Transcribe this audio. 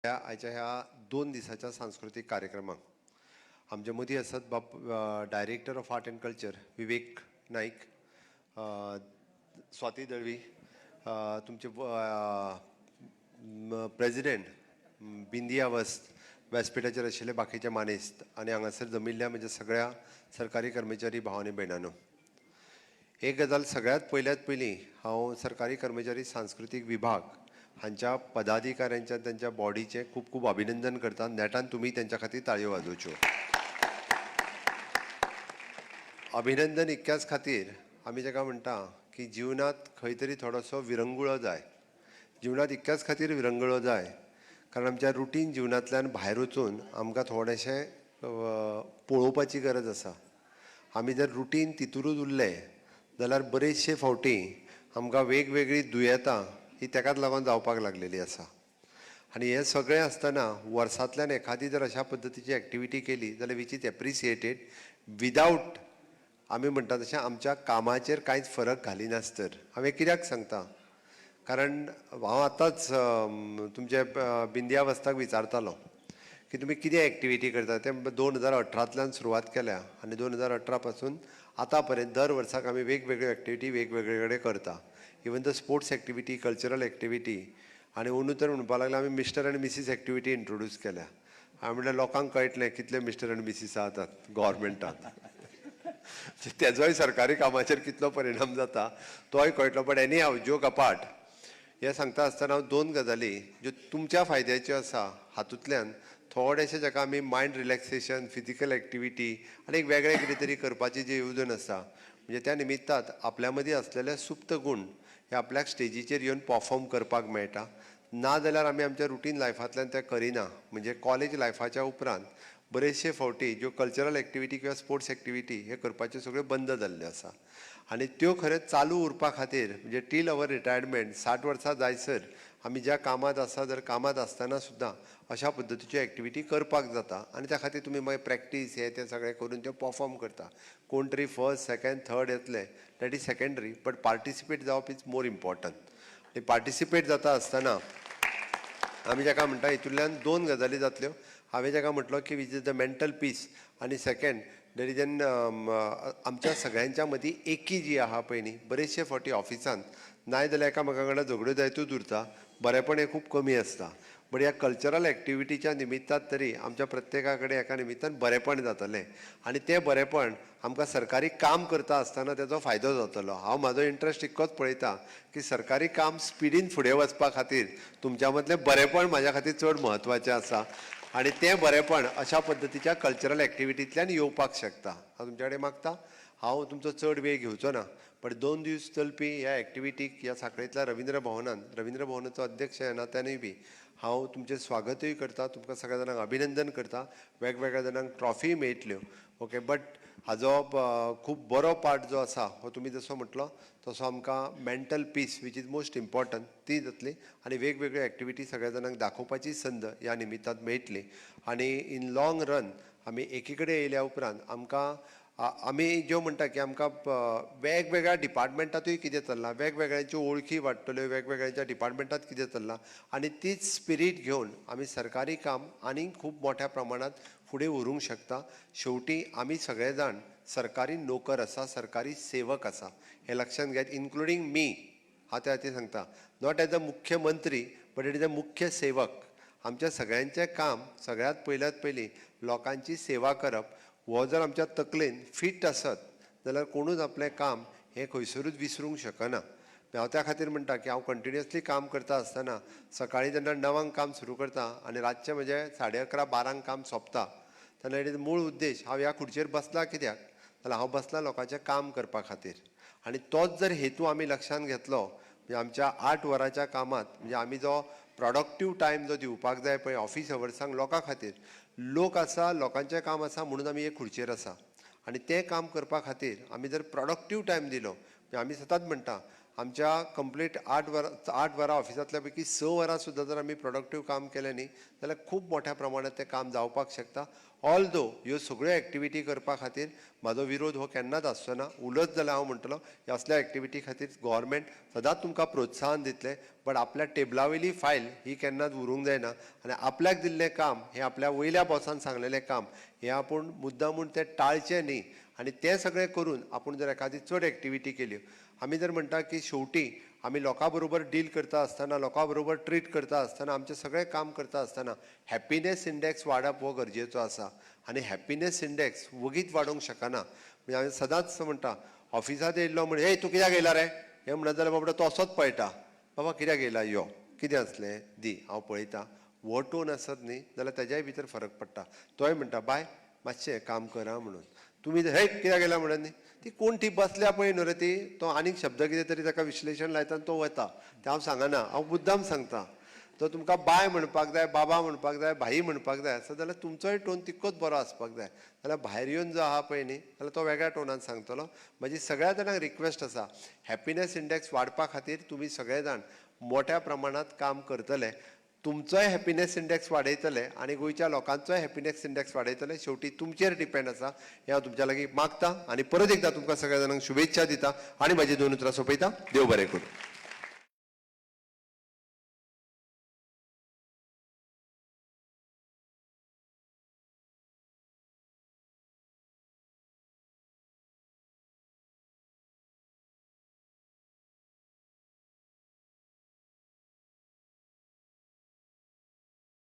आयच्या ह्या 2 दिसाच्या सांस्कृतिक कार्यक्रमाक आमचे मदीं आसात director of art and culture Vivek Naik, Swati Dalvi, तुमचे प्रेसिडेंट बिंदिया वस्त, व्यासपीठाचेर आशिल्ले बाकीचे मानेस्त आनी हांगासर जमिल्ल्या म्हणजे सगळ्या सरकारी कर्मचारी भाव आनी भयणांनो, एक गजाल सगळ्यात पयलीं हांव सरकारी कर्मचारी सांस्कृतिक विभाग हांच्या पदाधिकाऱ्यांच्या त्यांच्या बॉडीचे खूब खूब अभिनंदन करता. नेटान तुमी त्यांच्या खातीर ताळयो वाजोवच्यो. अभिनंदन इतक्याच खातीर आमी जेका म्हणटा की जिवनात खंय तरी थोडोसो विरंगुळो जाय. जिवनात इतक्याच खातीर विरंगुळो जाय कारण आमच्या रुटीन जिवनांतल्यान भायर वचून आमकां थोडेशें पळोवपाची गरज आसा. आमी जर रुटीन तितूरूच उरले जाल्यार बरेचशे फावटी आमकां वेगवेगळी दुयेंतां ही तेकाच लागून जावपाक लागलेली आसा. आनी हें सगळें आसतना वर्सांतल्यान एखादी जर अशा पद्दतीची एक्टिविटी केली जाल्यार वीच इज एप्रिसिएटेड विदावट आमी म्हणटा तशें आमच्या कामाचेर कांयच फरक घालिनासतर. हांवें कित्याक सांगता कारण हांव आतांच तुमचे बिंदिया वस्ताक विचारतालो की तुमी कितें एक्टिविटी करता. तें 2018तल्यान सुरवात केल्या आनी 2018 पासून आतां पर्यंत दर वर्साक आमी वेगवेगळ्यो एक्टिविटी वेगवेगळे कडेन करता. Even the sports activity, cultural activity आनी अंदू तर म्हणपाक लागला आमी मिस्टर आनी मिसीस एक्टिविटी इंट्रोड्यूस केल्या. हांवें म्हणलें लोकांक कळटलें कितले मिस्टर आनी मिसीस जातात गोवोरमेंटान. तेजोय सरकारी कामाचेर कितलो परिणाम जाता तोय कळटलो. बट एनी हांव जोक अपार्ट हें सांगता आसतना हांव 2 गजाली ज्यो तुमच्या फायद्याच्यो आसा हातूंतल्यान थोडेशें जाका आमी मायंड रिलॅक्सेशन, फिजिकल एक्टिविटी आनी एक वेगळें कितें तरी करपाची जी येवजण आसा म्हणजे त्या निमित्तान आपल्या मदीं आसलेले सुप्त गूण हे आपल्याक स्टेजीचेर येवन परफॉर्म करपाक मेळटा. ना जाल्यार आमी आमच्या रुटीन लायफांतल्यान तें करिना. म्हणजे कॉलेज लायफाच्या उपरांत बरेचशे फावटी ज्यो कल्चरल एक्टिविटी किंवा स्पोर्ट्स एक्टिविटी हे करपाच्यो सगळ्यो बंद जाल्ल्यो आसा आनी त्यो खरेंच चालू उरपा खातीर म्हणजे टील अवर रिटायरमेंट 60 वर्सां जायसर आमी ज्या कामात आसा जर कामात आसतना सुद्दां अशा पद्दतीच्यो एक्टिविटी करपाक जाता आनी त्या खातीर तुमी मागीर प्रॅक्टीस हे तें सगळें करून त्यो परफॉर्म करता. कोण तरी फर्स्ट, सेकंड, थर्ड येतले that is secondary but participate जावप इज मोर इम्पॉर्टंट. आनी पार्टिसिपेट जाता आसतना आमी जाका म्हणटा हितूंतल्यान 2 गजाली जातल्यो. हांवें जाका म्हटलो की which is the mental peace आनी सेकंड देर इज एन आमच्या सगळ्यांच्या मदीं एकी जी आहा पळय न्ही बरेचशे फावटी ऑफिसांत नाय जाल्यार एकामेका कडेन झगड्यो जायतूच उरता, बरेपण हें खूब कमी आसता. बट ह्या कल्चरल एक्टिविटीच्या निमित्तान तरी आमच्या प्रत्येका कडेन एका निमित्तान बरेपण जातलें आनी तें बरेपण आमकां सरकारी काम करता आसतना तेजो फायदो जातलो. हांव म्हाजो इंट्रस्ट इतकोच पळयता की सरकारी काम स्पिडीन फुडें वचपा खातीर तुमच्या मदलें बरेपण म्हाज्या खातीर चड म्हत्वाचें आसा आनी तें बरेपण अशा पद्दतीच्या कल्चरल एक्टिविटींतल्यान येवपाक शकता. हांव तुमचे कडेन मागता हांव तुमचो चड वेळ घेवचो ना बट 2 दीस चलपी ह्या एक्टिविटीक ह्या सांखळेंतल्या रवींद्र भवनाचो अध्यक्ष ह्या नात्यानूय बी हांव तुमचें स्वागतूय करता. तुमकां सगळ्या जाणांक अभिनंदन करता. वेगवेगळ्या जाणांक ट्रॉफी मेळटल्यो. ओके बट हाजो खूब बरो पार्ट जो आसा हो तुमी जसो म्हटलो तसो आमकां mental peace which is most important ती जातली आनी वेगवेगळ्यो एक्टिविटी सगळ्या जाणांक दाखोवपाची संद ह्या निमित्तान मेळटली आनी इन लॉंग रन आमी एकी कडेन येयल्या उपरांत आमकां आमी ज्यो म्हणटा की आमकां वेगवेगळ्या डिपार्टमेंटांतूय कितें चल्लां, वेगवेगळ्यांच्यो वळखी वाडटल्यो, वेगवेगळ्यांच्या डिपार्टमेंटांत कितें चल्लां आनी तीच स्पिरीट घेवन आमी सरकारी काम आनीक खूब मोठ्या प्रमाणांत फुडें व्हरूंक शकता. शेवटी आमी सगळे जाण सरकारी नोकर आसा, सरकारी सेवक आसा हें लक्षांत घेयात, इन्क्लुडींग मी. हांव त्या खातीर सांगता नॉट एज अ मुख्यमंत्री बट इट इज अ मुख्य सेवक. आमच्या सगळ्यांचें काम सगळ्यांत पयलीं लोकांची सेवा करप हो जर आमच्या तकलेन फिट आसत जाल्यार कोणूच आपलें काम हें खंयसरूच विसरूंक शकना. हांव त्या खातीर म्हणटा की हांव कंटिन्युअसली काम करता आसतना सकाळीं जेन्ना 9 काम सुरू करता आनी रातचें म्हजें 11:30-12 काम सोंपता तेन्ना इट इज मूळ उद्देश हांव ह्या खुर्चेर बसला कित्याक जाल्यार हांव बसला लोकांचें काम करपा खातीर. आनी तोच जर हेतू आमी लक्षांत घेतलो म्हणजे आमच्या 8 वरांच्या कामात म्हणजे आमी जो प्रॉडक्टीव टायम जो दिवपाक जाय पळय ऑफिस अवर्सांक लोकां खातीर, लोक आसा, लोकांचें काम आसा म्हणून आमी एक खुर्चेर आसा आनी तें काम करपा खातीर आमी जर प्रॉडक्टीव टायम दिलो म्हणजे आमी सदांच म्हणटा आमच्या कंप्लीट 8 वरां ऑफिसांतल्या पैकी 6 वरां सुद्दां जर आमी प्रोडक्टीव काम केलें न्ही जाल्यार खूब मोठ्या प्रमाणांत तें काम जावपाक शकता. ऑल दो ह्यो सगळ्यो एक्टिविटी करपा खातीर म्हाजो विरोध हो केन्नाच आसचो ना. उलत जाल्यार हांव म्हणटलो ह्या असल्या एक्टिविटी खातीर गव्हर्मेंट सदांच तुमकां प्रोत्साहन दितले, बट आपल्या टेबला वयली फायल ही केन्नाच उरूंक जायना आनी आपल्याक दिल्लें काम हें आपल्या वयल्या बॉसान सांगलेलें काम हें आपूण मुद्दामून तें टाळचें न्ही आनी तें सगळें करून आपूण जर एखादी चड एक्टिविटी केल्यो आमी जर म्हणटा की शेवटी आमी लोकां बरोबर डील करता आसतना लोकां बरोबर ट्रीट करता आसतना आमचें सगळें काम करता आसतना हॅपिनेस इंडेक्स वाडप हो गरजेचो आसा आनी हॅपिनेस इंडेक्स वगीच वाडोवंक शकना. म्हणजे हांवें सदांच म्हणटा ऑफिसांत येयल्लो म्हण हे तूं कित्याक येयला रे हें म्हणत जाल्यार बाबा तो असोच पळयता बाबा कित्याक येयला यो कितें असलें दी हांव पळयतां. हो टोन आसत न्ही जाल्यार तेज्याय भितर फरक पडटा. तोय म्हणटा बाय मातशें काम करा म्हणून तुमी हे कित्याक येयला म्हणत न्ही ती कोण ती बसल्या पळय न्हू रे ती तो आनीक शब्द कितें तरी ताका विश्लेशण लायता आनी तो वता तें हांव सांगना हांव मुद्दाम सांगता. तो तुमकां बाय म्हणपाक जाय बाबा म्हणपाक जाय भाई म्हणपाक जाय आसत जाल्यार तुमचोय टोन तितकोच बरो आसपाक जाय. जाल्यार भायर येवन जो आहा पळय न्ही जाल्यार तो वेगळ्या टोनान सांगतलो. म्हजी सगळ्या जाणांक रिक्वेस्ट आसा हॅपिनेस इंडेक्स वाडपा खातीर तुमी सगळे जाण मोठ्या प्रमाणांत काम करतले. तुमचोय हॅपिनेस इंडेक्स वाडयतले आनी गोंयच्या लोकांचोय हॅपिनेस इंडेक्स वाडयतले. शेवटी तुमचेर डिपेंड आसा हें हांव तुमच्या लागीं मागतां आनी परत एकदां तुमकां सगळ्या जाणांक शुभेच्छा दिता आनी म्हाजी 2 उतरां सोंपयता. देव बरें करूं.